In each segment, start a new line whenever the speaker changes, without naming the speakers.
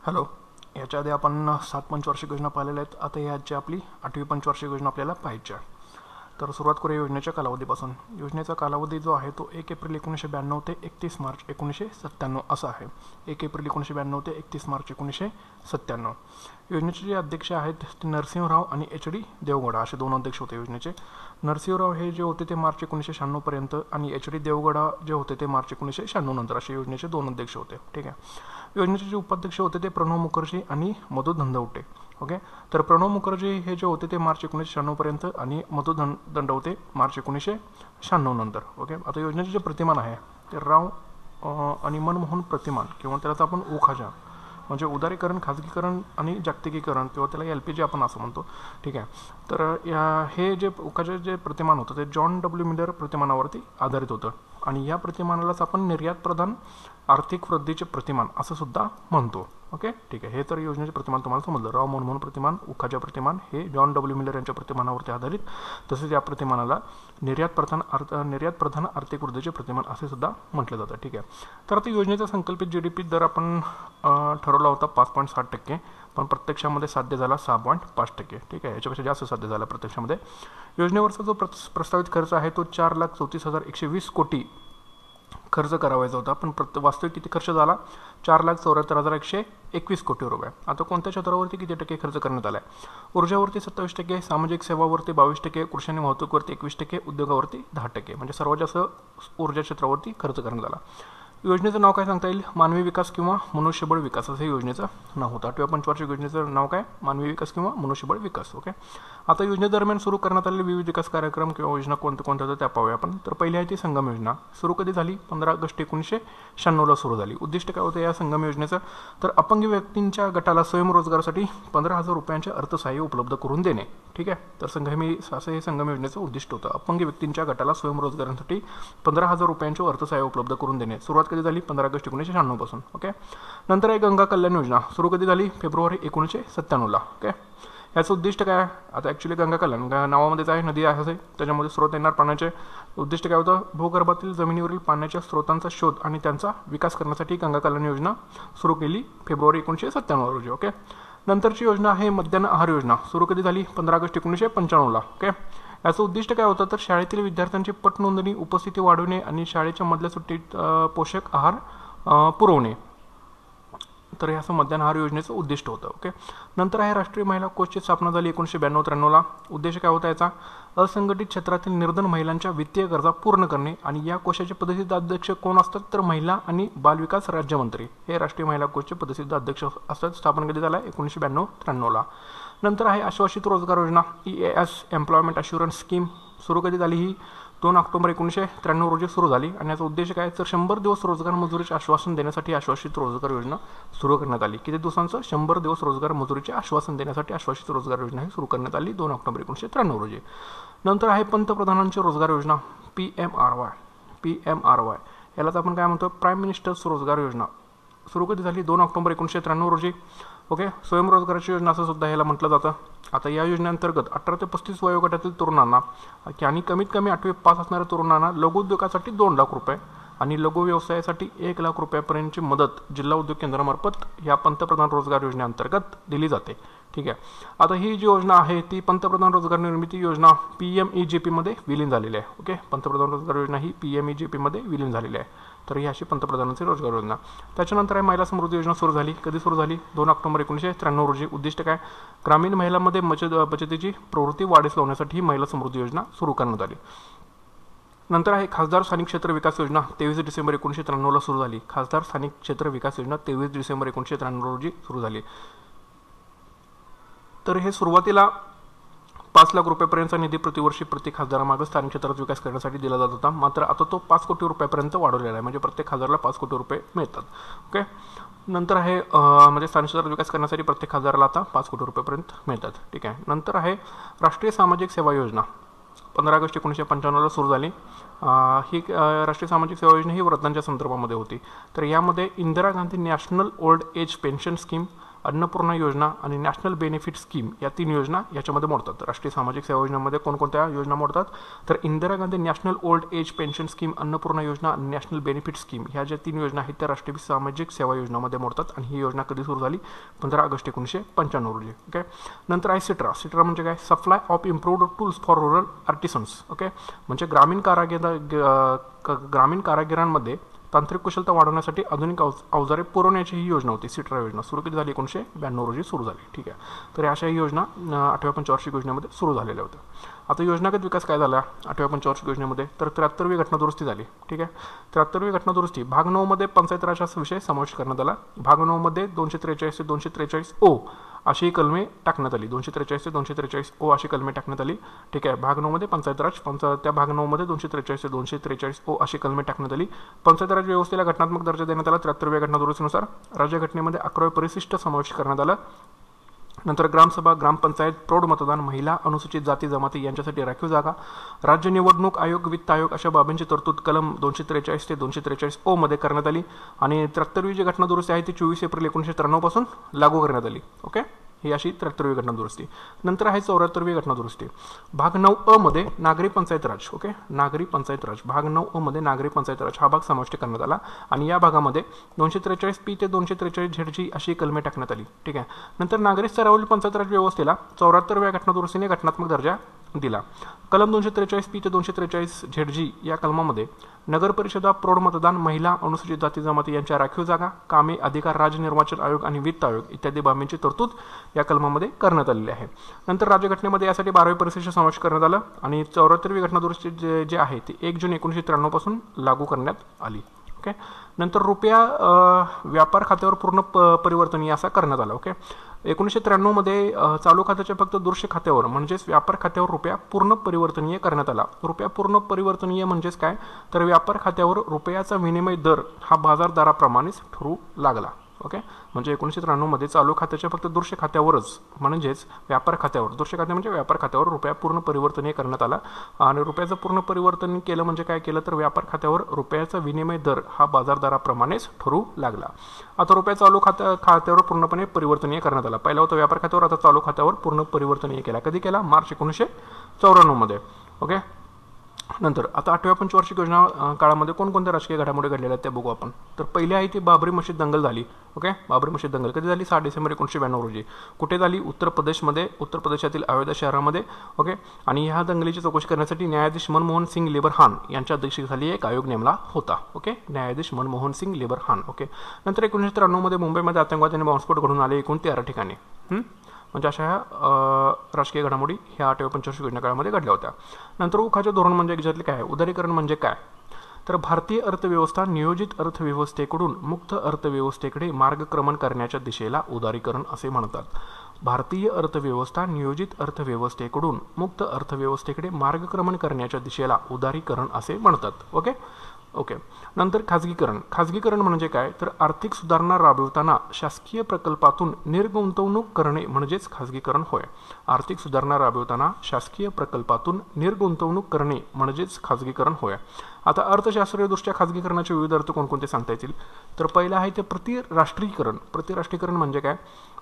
Hello. याच्या आधी आपण 7 पंचवार्षिक योजना पाहिलेल्या आहेत. आता याची आपली 8वी पंचवार्षिक योजना आपल्याला पाहायची आहे. तर सुरुवात करूया योजनेच्या कालावधीपासून. योजनेचा कालावधी जो आहे तो 1 एप्रिल 1992 ते 31 मार्च 1997 असा आहे. 1 एप्रिल 1992 ते 31 मार्च 1997. योजनेचे जे अध्यक्ष आहेत ते नरसिंहराव आणि HD देवगौडा असे दोन अध्यक्ष होते योजनेचे. नरसिंहराव हे जे होते ते मार्च 1996 पर्यंत आणि HD देवगौडा जे होते ते मार्च 1996 नंतर असे योजनेचे दोन अध्यक्ष होते. ठीक आहे. योजनेचे जे उपाध्यक्ष होते ते प्रणव मुखर्जी आणि मधु दंडवते. ओके. तर प्रणव मुखर्जी हे जे होते ते मार्च 1996 पर्यंत आणि मधु दंडवते मार्च 1996 नंतर. ओके. आता योजनेचे जे प्रतिमान आहे ते राव आणि मनमोहन प्रतिमान किंवा त्याला आपण उखाजा म्हणजे उदारीकरण, खाजगीकरण आणि जागतिकीकरण किंवा त्याला LPG आपण असं म्हणतो. ठीक आहे. तर हे जे उखाजे जे प्रतिमान होतं ते जॉन W मिलर प्रतिमानावरती आधारित होतं आणि या प्रतिमानालाच आपण निर्यात प्रधान आर्थिक वृद्धीचे प्रतिमान असं सुद्धा म्हणतो. ओके. ठीक आहे. हे तर योजनेचे प्रतिमान तुम्हाला समजलं. राव मनमोहन प्रतिमान, उखाजा प्रतिमान हे जॉन W मिलर यांच्या प्रतिमानावरती आधारित. तसेच या प्रतिमानाला निर्यात प्रधान आर्थिक वृद्धीचे प्रतिमान असे सुद्धा म्हटलं जातं. ठीक आहे. तर आता योजनेचा संकल्पित GDP दर आपण ठरवला होता 5.7%, पण प्रत्यक्षामध्ये साध्य झाला 6.5%. ठीक आहे. याच्यापेक्षा जास्त साध्य झाला प्रत्यक्षामध्ये. योजनेवरचा जो प्रस्तावित खर्च आहे तो 4,34,120 कोटी खर्च करावायचा होता, पण वास्तविक किती खर्च झाला? 4,74,121 कोटी रुपये. आता कोणत्या क्षेत्रावरती किती टक्के खर्च करण्यात आला आहे? ऊर्जावरती 27%, सामाजिक सेवावरती 22%, कृषी आणि वाहतूकवरती 21%, उद्योगावरती 10%. म्हणजे सर्वात जास्त ऊर्जा क्षेत्रावरती खर्च करण्यात आला. योजनेचं नाव काय सांगता येईल? मानवी विकास किंवा मनुष्यबळ विकास असं योजनेचं नाव होतं. 8व्या पंचवार्षिक योजनेचं नाव काय? मानवी विकास किंवा मनुष्यबळ विकास. ओके. आता योजनेदरम्यान सुरू करण्यात आलेले विविध विकास कार्यक्रम किंवा योजना कोणत्या होत्या त्या पाहूया आपण. तर पहिली आहे ती संगम योजना. सुरू कधी झाली? 15 ऑगस्ट 1996 सुरू झाली. उद्दिष्ट काय होतं या संगम योजनेचं? तर अपंग व्यक्तींच्या गटाला स्वयंरोजगारासाठी 15,000 रुपयांचे अर्थसहाय्य उपलब्ध करून देणे. ठीक आहे. तर असं हे संगम योजनेचं उद्दिष्ट होतं. अपंग व्यक्तींच्या गटाला स्वयंरोजगारासाठी 15,000 रुपयांचे अर्थसहाय्य उपलब्ध करून देणे. सुरुवात कधी झाली? 15 ऑगस्ट 1996 पासून. ओके. नंतर आहे गंगा कल्याण योजना. सुरू कधी झाली? फेब्रुवारी 1997. ओके. याचं उद्दिष्ट काय? आता ॲक्च्युली गंगा कल्याण नावामध्येच आहे, नदी आहे, त्याच्यामध्ये स्रोत येणार पाण्याचे. उद्दिष्ट काय होतं? भूगर्भातील जमिनीवरील पाण्याच्या स्रोतांचा शोध आणि त्यांचा विकास करण्यासाठी गंगा कल्याण योजना सुरू केली फेब्रुवारी 1997 रोजी. ओके. नंतरची योजना आहे मध्यान्ह आहार योजना. सुरू कधी झाली? 15 ऑगस्ट 1995. ओके. याचं उद्दिष्ट काय होतं? तर शाळेतील विद्यार्थ्यांची पट नोंदणी, उपस्थिती वाढवणे आणि शाळेच्या मधल्या सुट्टीत पोषक आहार पुरवणे. तर हे असं मध्यान्ह आहार योजनेचं उद्दिष्ट होतं. ओके. नंतर आहे राष्ट्रीय महिला कोषची स्थापना झाली 1992-93. उद्देश काय होता याचा? असंघटित क्षेत्रातील निर्धन महिलांच्या वित्तीय गरजा पूर्ण करणे आणि या कोषाचे पदसिद्ध अध्यक्ष कोण असतात? तर महिला आणि बालविकास राज्यमंत्री हे राष्ट्रीय महिला कोषचे पदसिद्ध अध्यक्ष असतात. स्थापन कधी झाला? 1992-93. नंतर आहे आश्वासित रोजगार योजना EAS एम्प्लॉयमेंट अश्युरन्स स्कीम. सुरू कधी झाली? ही 2 ऑक्टोबर 1993 रोजी सुरू झाली आणि याचा उद्देश काय? तर 100 दिवस रोजगार मजुरीचे आश्वासन देण्यासाठी आश्वासित रोजगार योजना सुरू करण्यात आली. किती दिवसांचं? 100 दिवस रोजगार मजुरीचे आश्वासन देण्यासाठी आश्वासित रोजगार योजना ही सुरू करण्यात आली 2 ऑक्टोबर 1993 रोजी. नंतर आहे पंतप्रधानांची रोजगार योजना PMRY. यालाच आपण काय म्हणतो? प्राईम मिनिस्टर्स रोजगार योजना. सुरू कधी झाली? 2 ऑक्टोबर 1993 रोजी. ओके. स्वयंरोजगाराची योजना असं सुद्धा याला म्हटलं जातं. आता या योजनेअंतर्गत 18 ते 35 वयोगटातील तरुणांना आणि कमीत कमी 8वी पास असणाऱ्या तरुणांना लघु उद्योगासाठी 2 लाख रुपये आणि लघु व्यवसायासाठी 1 लाख रुपयापर्यंतची मदत जिल्हा उद्योग केंद्रामार्फत या पंतप्रधान रोजगार योजनेअंतर्गत दिली जाते. ठीक आहे. आता ही जी योजना आहे ती पंतप्रधान रोजगार निर्मिती योजना PMEGP मध्ये विलीन झालेली आहे. ओके. पंतप्रधान रोजगार योजना ही PMEGP मध्ये विलीन झालेली आहे. तर ही अशी पंतप्रधानांची रोजगार योजना. त्याच्यानंतर आहे महिला समृद्धी योजना सुरू झाली. कधी सुरू झाली? 2 ऑक्टोबर 1993 रोजी. उद्दिष्ट काय? ग्रामीण महिलांमध्ये बचतीची प्रवृत्ती वाढीस लावण्यासाठी ही महिला समृद्धी योजना सुरू करण्यात आली. नंतर आहे खासदार स्थानिक क्षेत्र विकास योजना. 23 डिसेंबर 1993 सुरू झाली. खासदार स्थानिक क्षेत्र विकास योजना 23 डिसेंबर 1993 रोजी सुरू झाली. तर हे सुरुवातीला 5 लाख रुपयापर्यंतचा निधी प्रतिवर्षी प्रत्येक खासदारामागे स्थानिक क्षेत्रात विकास करण्यासाठी दिला जात होता. मात्र आता तो 5 कोटी रुपयापर्यंत वाढवलेला आहे. म्हणजे प्रत्येक खासदाराला 5 कोटी रुपये मिळतात. ओके. नंतर आहे म्हणजे स्थानिक क्षेत्रात विकास करण्यासाठी प्रत्येक खासदाराला आता 5 कोटी रुपयापर्यंत मिळतात. ठीक आहे. नंतर आहे राष्ट्रीय सामाजिक सेवा योजना. 15 ऑगस्ट 1995 सुरू झाली. ही राष्ट्रीय सामाजिक सेवा योजना ही वृद्धांच्या संदर्भामध्ये होती. तर यामध्ये Indira Gandhi national old age pension scheme, Annapurna योजना आणि नॅशनल बेनिफिट स्कीम या 3 योजना याच्यामध्ये मोडतात. राष्ट्रीय सामाजिक सेवा योजनेमध्ये कोणकोणत्या योजना मोडतात? तर Indira Gandhi national old age pension scheme, Annapurna योजना आणि नॅशनल बेनिफिट स्कीम ह्या ज्या 3 योजना आहेत त्या राष्ट्रीय सामाजिक सेवा योजनामध्ये मोडतात. आणि ही योजना कधी सुरू झाली? 15 ऑगस्ट 1995 रोजी. ओके. नंतर आहे सिट्रा. सिट्रा म्हणजे काय? Supply of improved tools for rural artisans. Okay. म्हणजे ग्रामीण कारागिरांमध्ये तांत्रिक कुशलता वाढवण्यासाठी आधुनिक अवजारे पुरवण्याची ही योजना होती. सिट्रा योजना सुरू कधी झाली? 1992 रोजी सुरू झाली. ठीक आहे. तर अशा ही योजना 8व्या पंचवार्षिक योजनेमध्ये सुरू झालेल्या होत्या. आता योजनागत विकास काय झाला 8व्या पंचवार्षिक योजनेमध्ये? तर 73वी घटनादुरुस्ती झाली. ठीक आहे. 73वी घटनादुरुस्ती भाग 9 मध्ये पंचायत राज हा विषय समाविष्ट करण्यात आला. भाग 9 मध्ये 243 ते 243 ओ अशी कलमे टाकण्यात आली. 243 ते 243 ओ अशी कलमे टाकण्यात आली. ठीक आहे. भाग 9 मध्ये पंचायत राज त्या भाग 9 मध्ये 243 ते 243 ओ अशी कलमे टाकण्यात आली. पंचायत राज व्यवस्थेला घटनात्मक दर्जा देण्यात आला. 73व्या घटनादुरुस्तीनुसार राज्यघटनेमध्ये 11वे परिशिष्ट समाविष्ट करण्यात आलं. नंतर ग्रामसभा, ग्रामपंचायत, प्रौढ मतदान, महिला, अनुसूचित जाती जमाती यांच्यासाठी राखीव जागा, राज्य निवडणूक आयोग, वित्त आयोग अशा बाबींची तरतूद कलम 243 ते 243 ओ मध्ये करण्यात आली. आणि 73वी जी घटनादुरुस्ती आहे ती 24 एप्रिल 1993 पासून लागू करण्यात आली. ओके. ही अशी 73वी घटनादुरुस्ती. नंतर आहे 74वी घटनादुरुस्ती. भाग 9 अ मध्ये नागरी पंचायत राज. ओके. नागरी पंचायत राज भाग 9 अ मध्ये नागरी पंचायत राज हा भाग समाविष्ट करण्यात आला. आणि या भागामध्ये 243 पी ते 243 झेड जी अशी कलमे टाकण्यात आली. ठीक आहे. नंतर नागरी स्तरावरील पंचायत राज व्यवस्थेला 74व्या घटनादुरुस्तीने घटनात्मक दर्जा दिला. कलम 243 पी ते 243 झेड जी या कलमामध्ये नगर परिषदा, प्रौढ मतदान, महिला, अनुसूचित जाती जमाती यांच्या राखीव जागा, कामे, अधिकार, राज्य निर्वाचन आयोग आणि वित्त आयोग इत्यादी बाबींची तरतूद या कलमामध्ये करण्यात आलेली आहे. नंतर राज्यघटनेमध्ये यासाठी 12वे परिशिष्ट समावेश करण्यात आलं. आणि 74वी घटनादुरुस्ती जे आहे ती 1 जून 1993 पासून लागू करण्यात आली. ओके. नंतर रुपया व्यापार खात्यावर पूर्ण परिवर्तनीय असा करण्यात आला. ओके. 1993 मध्ये चालू खात्याच्या फक्त दृश्य खात्यावर म्हणजेच व्यापार खात्यावर रुपया पूर्ण परिवर्तनीय करण्यात आला. रुपया पूर्ण परिवर्तनीय म्हणजेच काय? तर व्यापार खात्यावर रुपयाचा विनिमय दर हा बाजार दराप्रमाणेच ठरू लागला. ओके. म्हणजे 1993 मध्ये चालू खात्याच्या फक्त दृश्य खात्यावरच म्हणजेच व्यापार खात्यावर, दृश्य खाते म्हणजे व्यापार खात्यावर रुपया पूर्ण परिवर्तनीय करण्यात आला. आणि रुपयाचं पूर्ण परिवर्तन केलं म्हणजे काय केलं? तर व्यापार खात्यावर रुपयाचा विनिमय दर हा बाजार दराप्रमाणेच ठरू लागला. आता रुपया चालू खात्यावर पूर्णपणे परिवर्तनीय करण्यात आला. पहिला होता व्यापार खात्यावर, आता चालू खात्यावर पूर्ण परिवर्तनीय केला. कधी केला? मार्च 1994 मध्ये. ओके. नंतर आता 8व्या पंचवार्षिक योजना काळामध्ये कोणकोणत्या राजकीय घडामोडी घडलेल्या आहेत ते बघू आपण. तर पहिली आहे ती बाबरी मशीद दंगल झाली. ओके. बाबरी मशीद दंगल कधी झाली? 6 डिसेंबर 1992 रोजी. कुठे झाली? उत्तर प्रदेशातील अयोध्या शहरामध्ये. ओके. आणि ह्या दंगलीची चौकशी करण्यासाठी न्यायाधीश मनमोहन सिंग लेबरहान यांच्या अध्यक्षतेखाली एक आयोग नेमला होता. ओके. न्यायाधीश मनमोहन सिंग लेबरहान. ओके. नंतर 1993 मध्ये मुंबईमध्ये आतंकवादी बॉम्बस्फोट घडून आले एकूण 13 ठिकाणी. म्हणजे अशा ह्या राजकीय घडामोडी ह्या 8व्या पंचवार्षिक योजना काळामध्ये घडल्या होत्या. नंतर उखाचे धोरण म्हणजे याच्यातले काय? उदारीकरण म्हणजे काय? तर भारतीय अर्थव्यवस्था नियोजित अर्थव्यवस्थेकडून मुक्त अर्थव्यवस्थेकडे मार्गक्रमण करण्याच्या दिशेला उदारीकरण असे म्हणतात. भारतीय अर्थव्यवस्था नियोजित अर्थव्यवस्थेकडून मुक्त अर्थव्यवस्थेकडे मार्गक्रमण करण्याच्या दिशेला उदारीकरण असे म्हणतात. ओके. ओके. नंतर खाजगीकरण म्हणजे काय? तर आर्थिक सुधारणा राबवताना शासकीय प्रकल्पातून निर्गुंतवणूक करणे म्हणजेच खाजगीकरण होय. आर्थिक सुधारणा राबवताना शासकीय प्रकल्पातून निर्गुंतवणूक करणे म्हणजेच खाजगीकरण होय. आता अर्थशास्त्रीयदृष्ट्या खाजगीकरणाचे विविध अर्थ कोणकोणते सांगता येतील? तर पहिला आहे ते प्रतिराष्ट्रीयकरण. प्रतिराष्ट्रीयकरण म्हणजे काय?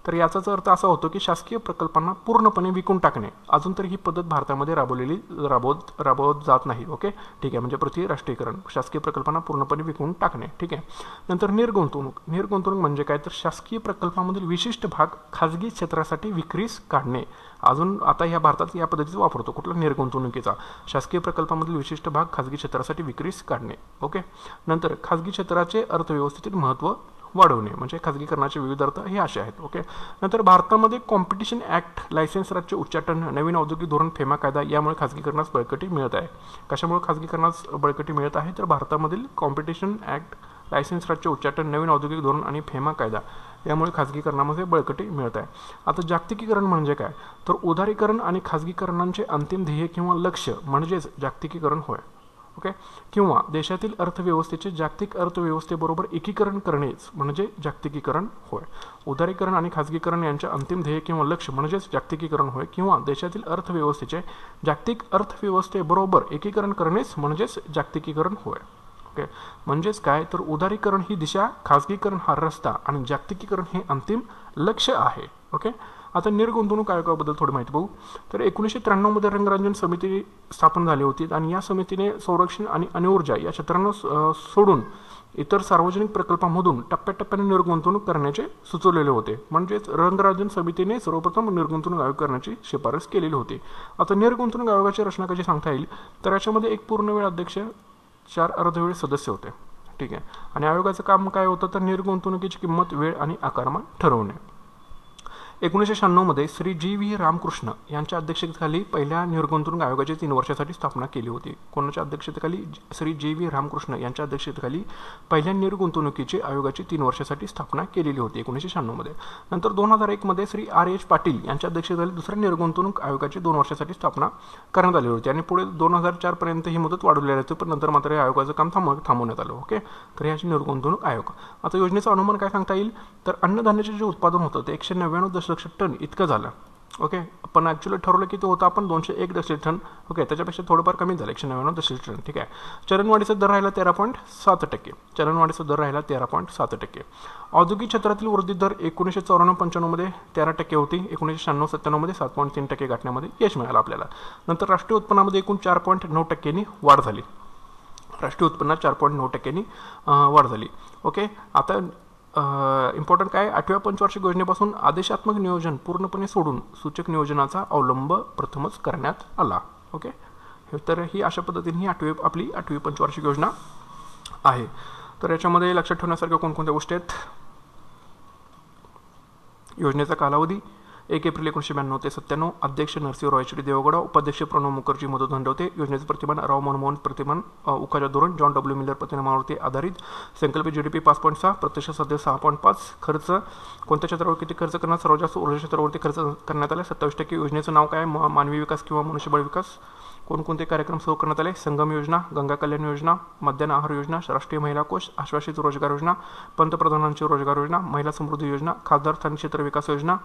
तर याचाच अर्थ असा होतो की शासकीय प्रकल्पांना पूर्णपणे विकून टाकणे. अजून तरी ही पद्धत भारतामध्ये राबवत जात नाही. ओके. ठीक आहे. म्हणजे प्रतिराष्ट्रीयकरण शासकीय प्रकल्पांना पूर्णपणे विकून टाकणे. ठीक आहे. नंतर निर्गुंतवणूक म्हणजे काय? तर शासकीय प्रकल्पामधील विशिष्ट भाग खाजगी क्षेत्रासाठी विक्रीस काढणे. अजून आता ह्या भारतात या पद्धतीचा वापरतो. कुठला? निर्गुंतवणुकीचा. शासकीय प्रकल्पामधील विशिष्ट भाग खाजगी क्षेत्रासाठी विक्रीस काढणे. ओके. नंतर खाजगी क्षेत्राचे अर्थव्यवस्थेतील महत्त्व वाढवणे म्हणजे खाजगीकरणाचे विविध अर्थ हे असे आहेत. ओके. नंतर भारतामध्ये कॉम्पिटिशन ॲक्ट, लायसेन्स राज्य उच्चाटन, नवीन औद्योगिक धोरण, फेमा कायदा यामुळे खाजगीकरणास बळकटी मिळत आहे. कशामुळे खाजगीकरणास बळकटी मिळत आहे? तर भारतामधील कॉम्पिटिशन ॲक्ट, लायसेन्स राज्य उच्चाटन, नवीन औद्योगिक धोरण आणि फेमा कायदा यामुळे खाजगीकरणामध्ये बळकटी मिळत आहे. आता जागतिकीकरण म्हणजे काय? तर उदारीकरण आणि खाजगीकरणांचे अंतिम ध्येय किंवा लक्ष्य म्हणजेच जागतिकीकरण होय. ओके. किंवा देशातील अर्थव्यवस्थेचे जागतिक अर्थव्यवस्थेबरोबर एकीकरण करणेच म्हणजे जागतिकीकरण होय. उदारीकरण आणि खाजगीकरण यांचे अंतिम ध्येय किंवा लक्ष्य म्हणजेच जागतिकीकरण होय. किंवा देशातील अर्थव्यवस्थेचे जागतिक अर्थव्यवस्थेबरोबर एकीकरण करणेच म्हणजेच जागतिकीकरण होय. ओके, म्हणजेच काय तर उदारीकरण ही दिशा, खाजगीकरण हा रस्ता आणि जागतिकीकरण हे अंतिम लक्ष्य आहे. ओके, आता निर्गुंतवणूक आयोगाबद्दल थोडी माहिती बघू. तर 1993 मध्ये रंगरांजन समिती स्थापन झाली होती आणि या समितीने संरक्षण आणि अणुऊर्जा या क्षेत्रांना सोडून इतर सार्वजनिक प्रकल्पांमधून टप्प्याटप्प्याने निर्गुंतवणूक करण्याचे सुचवलेले होते. म्हणजेच रंगराजन समितीने सर्वप्रथम निर्गुंतवणूक आयोग करण्याची शिफारस केलेली होती. आता निर्गुंतवणूक आयोगाची रचना कशी सांगता येईल तर याच्यामध्ये एक पूर्णवेळ अध्यक्ष, 4 अर्धवेळ सदस्य होते. ठीक आहे, आणि आयोगाचं काम काय होतं तर निर्गुंतवणुकीची किंमत, वेळ आणि आकारमान ठरवणे. 1996 मध्ये श्री जी व्ही रामकृष्ण यांच्या अध्यक्षतेखाली पहिल्या निर्गुंतवणूक आयोगाची 3 वर्षासाठी स्थापना केली होती. कोणाच्या अध्यक्षतेखाली? श्री जी व्ही रामकृष्ण यांच्या अध्यक्षतेखाली पहिल्या निर्गुंतवणुकीची आयोगाची 3 वर्षासाठी स्थापना केलेली होती 1996 मध्ये. नंतर 2001 मध्ये श्री आर एच पाटील यांच्या अध्यक्षतेखाली दुसऱ्या निर्गुंतवणूक आयोगाची 2 वर्षासाठी स्थापना करण्यात आली होती आणि पुढे 2004 पर्यंत ही मुदत वाढवलेली होती, पण नंतर मात्र या आयोगाचं काम थांबवण्यात आलं. ओके, तर याची निर्गुंतवणूक आयोग. आता योजनेचं अनुमान काय सांगता येईल तर अन्नधान्याचे जे उत्पादन होतं ते 199 दशलक्ष टन इतकं झालं. ओके, पण ॲक्च्युली ठरवलं किती होतं आपण 201 दशलक्ष टन. ओके, त्याच्यापेक्षा थोडंफार कमी झालं 199 दशलक्ष टन. ठीक आहे, चलनवाढीचा दर राहिला 13.7%. चलनवाढीचा दर राहिला 13.7%. औद्योगिक क्षेत्रातील वृद्धी दर 1994-95 मध्ये 13% होती. 1996-97 मध्ये 7.3% गाठण्यामध्ये यश मिळालं आपल्याला. नंतर राष्ट्रीय उत्पन्नामध्ये एकूण 4.9% वाढ झाली. राष्ट्रीय उत्पन्नात 4.9% वाढ झाली. ओके, आता इम्पॉर्टंट काय, 8व्या पंचवार्षिक योजनेपासून आदेशात्मक नियोजन पूर्णपणे सोडून सूचक नियोजनाचा अवलंब प्रथमच करण्यात आला. ओके, तर ही अशा पद्धतीने ही आपली 8वी पंचवार्षिक योजना आहे. तर याच्यामध्ये लक्षात ठेवण्यासारख्या कोणकोणत्या गोष्टी आहेत? योजनेचा कालावधी 1 एप्रिल 1992 ते 97. अध्यक्ष नरसिंहराव एच डी देवेगौडा, उपाध्यक्ष प्रणव मुखर्जी, मधु दंडवते. योजनेचे प्रतिमान राव मनमोहन प्रतिमान, उकाजा धोरण जॉन डब्ल्यू मिलर प्रतिमावरती आधारित. संकल्पित GDP 5.6, प्रत्यक्ष सध्या 6.5. खर्च कोणत्या क्षेत्रावर किती खर्च करण्यात सर्वात जास्त? ऊर्जा क्षेत्रावरती खर्च करण्यात आला 27%. योजनेचं नाव काय? मानवी विकास किंवा मनुष्यबळ विकास. कोणकोणते कार्यक्रम सुरू करण्यात आले? संगम योजना, गंगा कल्याण योजना, मध्यान्ह आहार योजना, राष्ट्रीय महिला कोष, आश्वासित रोजगार योजना, पंतप्रधानांची रोजगार योजना, महिला समृद्धी योजना, खासदार स्थानिक क्षेत्र विकास योजना,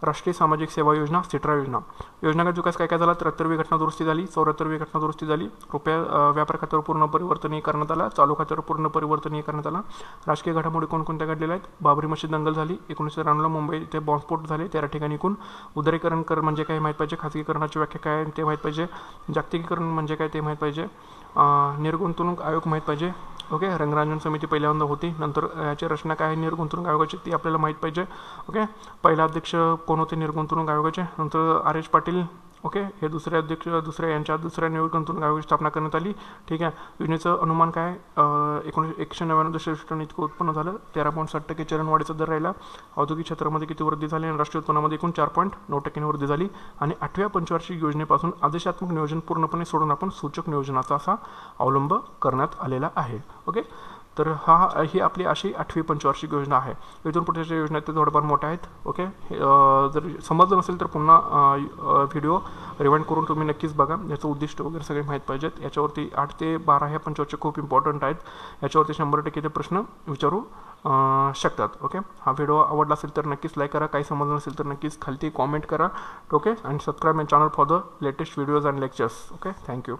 राष्ट्रीय सामाजिक सेवा योजना, सिट्रा योजना. योजनागत विकास काय काय झाला? 73वी घटना दुरुस्ती झाली, 74वी घटना दुरुस्ती झाली. रुपया व्यापार खात्यावर पूर्ण परिवर्तनीय करण्यात आला, चालू खात्यावर पूर्ण परिवर्तनीय करण्यात आला. राजकीय घडामोडी कोणकोणत्या घडलेल्या आहेत? बाबरी मशीद दंगल झाली, 1993 मुंबई इथे बॉम्बस्फोट झाले, 13 ठिकाणी एकूण. उदारीकरण कर म्हणजे काय माहीत पाहिजे, खाजगीकरणाची व्याख्या काय ते माहीत पाहिजे, जागतिकीकरण म्हणजे काय ते माहीत पाहिजे, निर्गुंतवणूक आयोग माहीत पाहिजे. ओके, रंगरांजन समिती पहिल्यांदा होती, नंतर याची रचना काय आहे निर्गुंतवणूक आयोगाची ती आपल्याला माहीत पाहिजे. ओके, पहिला अध्यक्ष कोण होते निर्गुंतवणूक आयोगाचे, नंतर आर एच पाटील. ओके, हे दुसरे अध्यक्ष दुसऱ्या निर्गुंतवणूक आयोगाची स्थापना करण्यात आली. ठीक आहे, योजनेचं अनुमान काय 199 दशलक्ष टन इतकं उत्पन्न झालं, 13.7% चलनवाढीचा दर राहिला. औद्योगिक क्षेत्रामध्ये किती वृद्धी झाली आणि राष्ट्रीय उत्पन्नामध्ये एकूण 4.9% वृद्धी झाली. आणि 8व्या पंचवार्षिक योजनेपासून आदेशात्मक नियोजन पूर्णपणे सोडून आपण सूचक नियोजनाचा असा अवलंब करण्यात आलेला आहे. ओके, तर ही आपली अशी 8वी पंचवार्षिक योजना आहे. इथून पुढच्या योजना ते थोड्याफार मोठ्या आहेत. ओके, जर समजलं नसेल तर पुन्हा व्हिडिओ रिवाइंड करून तुम्ही नक्कीच बघा, याचं उद्दिष्ट वगैरे सगळे माहीत पाहिजेत. याच्यावरती 8 ते 12 ह्या पंचवार्षिक खूप इम्पॉर्टंट आहेत. याच्यावरती 100% ते प्रश्न विचारू शकतात. ओके, हा व्हिडिओ आवडला असेल तर नक्कीच लाईक करा, काही समजलं नसेल तर नक्कीच खालती कॉमेंट करा. ओके, आणि subscribe my channel for the latest videos and lectures. Okay, thank you.